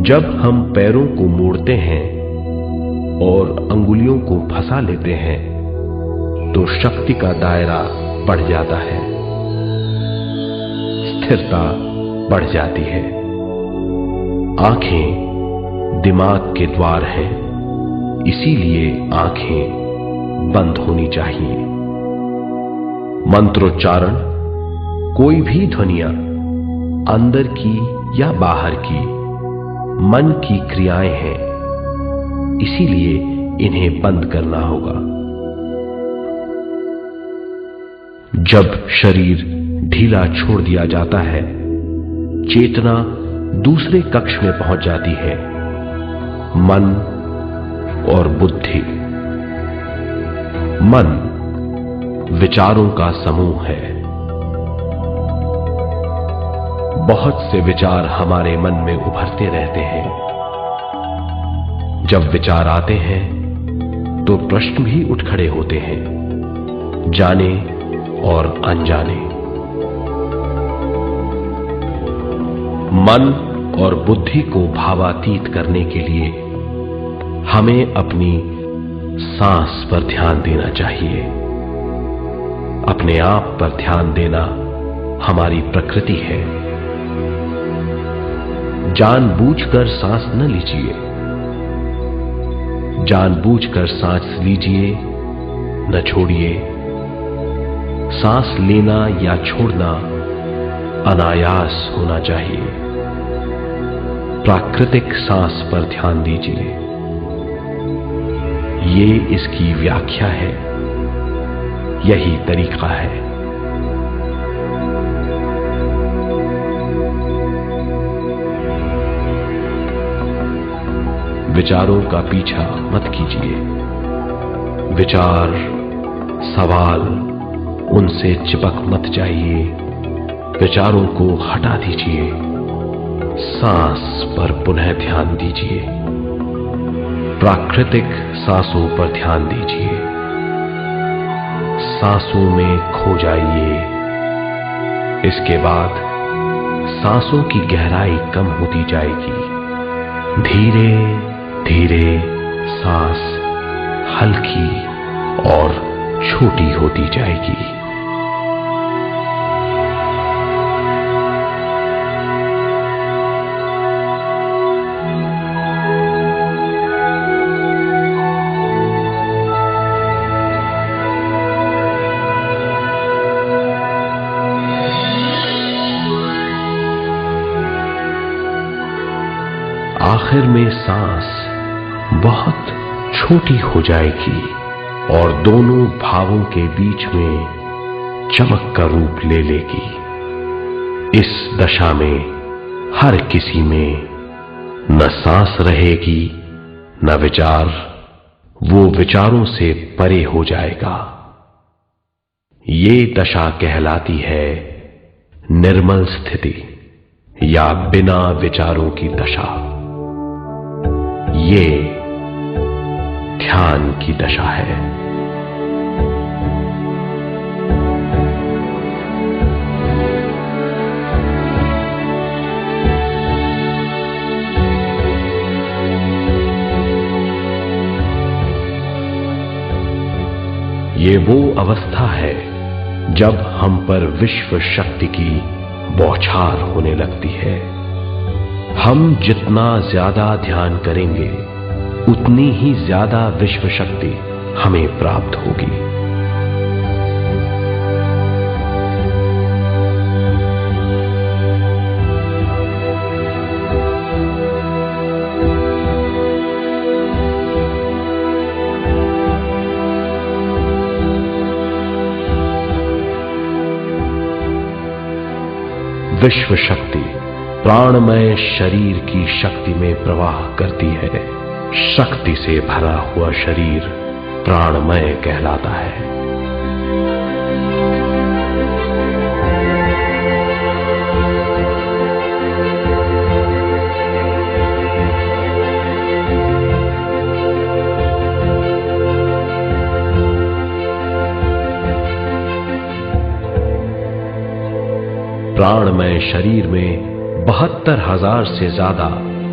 जब हम पैरों को मोड़ते हैं और अंगुलियों को फंसा लेते हैं तो शक्ति का दायरा बढ़ जाता है, स्थिरता बढ़ जाती है। आंखें दिमाग के द्वार हैं, इसीलिए आंखें बंद होनी चाहिए। मंत्रोच्चारण, कोई भी ध्वनियां अंदर की या बाहर की मन की क्रियाएं हैं, इसीलिए इन्हें बंद करना होगा। जब शरीर ढीला छोड़ दिया जाता है, चेतना दूसरे कक्ष में पहुंच जाती है, मन और बुद्धि। मन विचारों का समूह है। बहुत से विचार हमारे मन में उभरते रहते हैं। जब विचार आते हैं तो प्रश्न भी उठ खड़े होते हैं, जाने और अनजाने। मन और बुद्धि को भावातीत करने के लिए हमें अपनी सांस पर ध्यान देना चाहिए। अपने आप पर ध्यान देना हमारी प्रकृति है। जानबूझकर सांस न लीजिए। जानबूझकर सांस लीजिए, न छोड़िए। सांस लेना या छोड़ना अनायास होना चाहिए। प्राकृतिक सांस पर ध्यान दीजिए। ये इसकी व्याख्या है, यही तरीका है। विचारों का पीछा मत कीजिए। विचार, सवाल, उनसे चिपक मत जाइए। विचारों को हटा दीजिए। सांस पर पुनः ध्यान दीजिए। प्राकृतिक सांसों पर ध्यान दीजिए। सांसों में खो जाइए। इसके बाद सांसों की गहराई कम होती जाएगी। धीरे धीरे सांस हल्की और छोटी होती जाएगी। आखिर में सांस बहुत छोटी हो जाएगी और दोनों भावों के बीच में चमक का रूप ले लेगी। इस दशा में हर किसी में न सांस रहेगी न विचार, वो विचारों से परे हो जाएगा। ये दशा कहलाती है निर्मल स्थिति या बिना विचारों की दशा। ये ध्यान की दशा है। ये वो अवस्था है जब हम पर विश्व शक्ति की बौछार होने लगती है। हम जितना ज्यादा ध्यान करेंगे उतनी ही ज्यादा विश्व शक्ति हमें प्राप्त होगी। विश्व शक्ति प्राणमय शरीर की शक्ति में प्रवाह करती है। शक्ति से भरा हुआ शरीर प्राणमय कहलाता है। प्राणमय शरीर में 72,000 से ज्यादा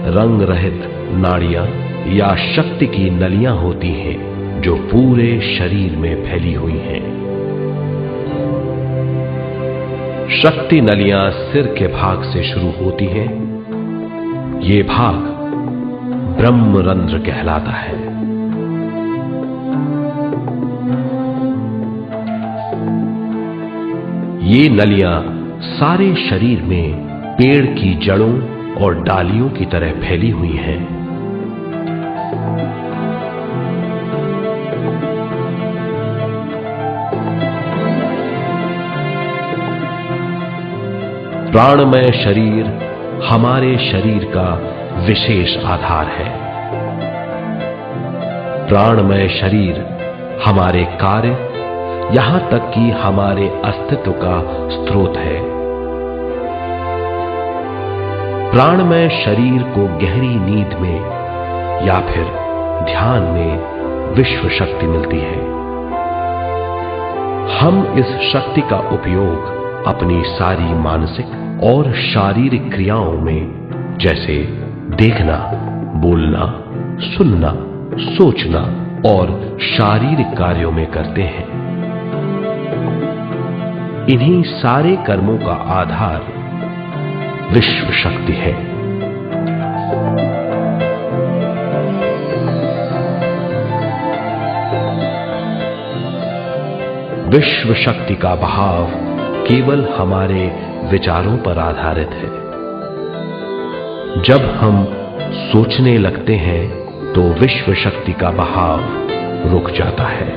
रंग रहित नाड़ियां या शक्ति की नलियां होती हैं जो पूरे शरीर में फैली हुई हैं। शक्ति नलियां सिर के भाग से शुरू होती हैं। ये भाग ब्रह्मरंध्र कहलाता है। ये नलियां सारे शरीर में पेड़ की जड़ों और डालियों की तरह फैली हुई हैं। प्राणमय शरीर हमारे शरीर का विशेष आधार है। प्राणमय शरीर हमारे कार्य, यहां तक कि हमारे अस्तित्व का स्रोत है। प्राणमय शरीर को गहरी नींद में या फिर ध्यान में विश्व शक्ति मिलती है। हम इस शक्ति का उपयोग अपनी सारी मानसिक और शारीरिक क्रियाओं में, जैसे देखना, बोलना, सुनना, सोचना और शारीरिक कार्यों में करते हैं। इन्हीं सारे कर्मों का आधार विश्व शक्ति है। विश्व शक्ति का बहाव केवल हमारे विचारों पर आधारित है। जब हम सोचने लगते हैं तो विश्व शक्ति का बहाव रुक जाता है।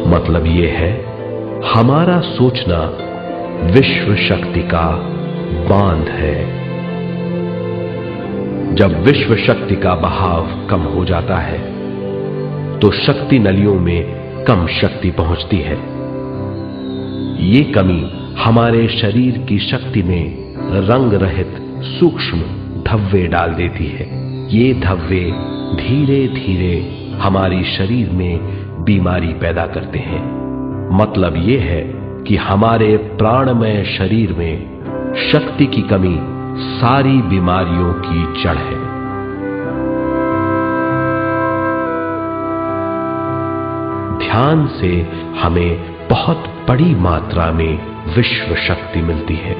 मतलब यह है, हमारा सोचना विश्व शक्ति का बांध है। जब विश्व शक्ति का बहाव कम हो जाता है तो शक्ति नलियों में कम शक्ति पहुंचती है। ये कमी हमारे शरीर की शक्ति में रंग रहित सूक्ष्म धब्बे डाल देती है। ये धब्बे धीरे धीरे हमारी शरीर में बीमारी पैदा करते हैं। मतलब ये है कि हमारे प्राणमय शरीर में शक्ति की कमी सारी बीमारियों की जड़ है। ध्यान से हमें बहुत बड़ी मात्रा में विश्व शक्ति मिलती है।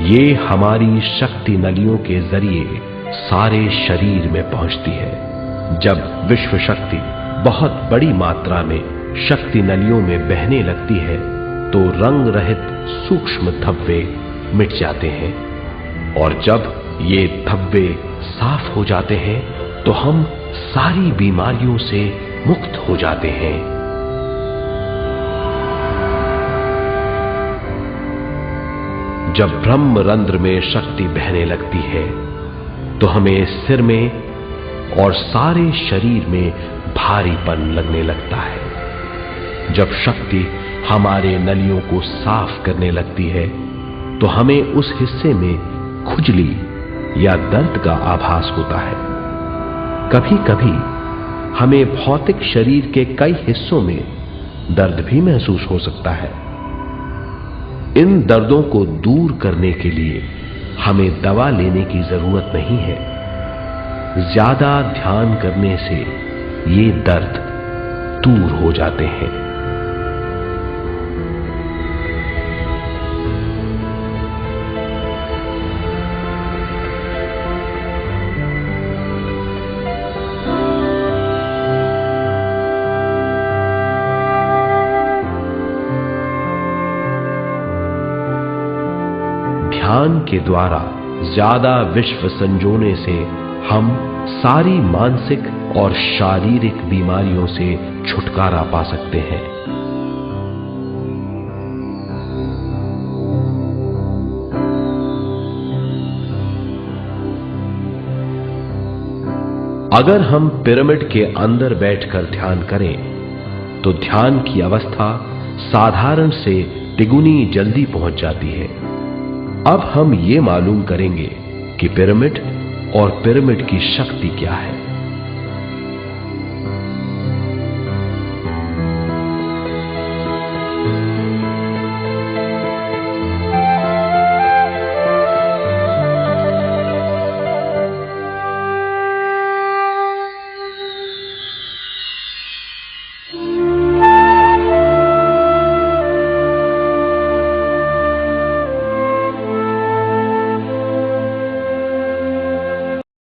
ये हमारी शक्ति नलियों के जरिए सारे शरीर में पहुंचती है। जब विश्व शक्ति बहुत बड़ी मात्रा में शक्ति नलियों में बहने लगती है तो रंग रहित सूक्ष्म धब्बे मिट जाते हैं, और जब ये धब्बे साफ हो जाते हैं तो हम सारी बीमारियों से मुक्त हो जाते हैं। जब ब्रह्मरंध्र में शक्ति बहने लगती है तो हमें सिर में और सारे शरीर में भारीपन लगने लगता है। जब शक्ति हमारे नलियों को साफ करने लगती है तो हमें उस हिस्से में खुजली या दर्द का आभास होता है। कभी कभी हमें भौतिक शरीर के कई हिस्सों में दर्द भी महसूस हो सकता है। इन दर्दों को दूर करने के लिए हमें दवा लेने की जरूरत नहीं है। ज्यादा ध्यान करने से ये दर्द दूर हो जाते हैं। ध्यान के द्वारा ज्यादा विश्व संजोने से हम सारी मानसिक और शारीरिक बीमारियों से छुटकारा पा सकते हैं। अगर हम पिरामिड के अंदर बैठकर ध्यान करें तो ध्यान की अवस्था साधारण से तिगुनी जल्दी पहुंच जाती है। अब हम ये मालूम करेंगे कि पिरामिड और पिरामिड की शक्ति क्या है।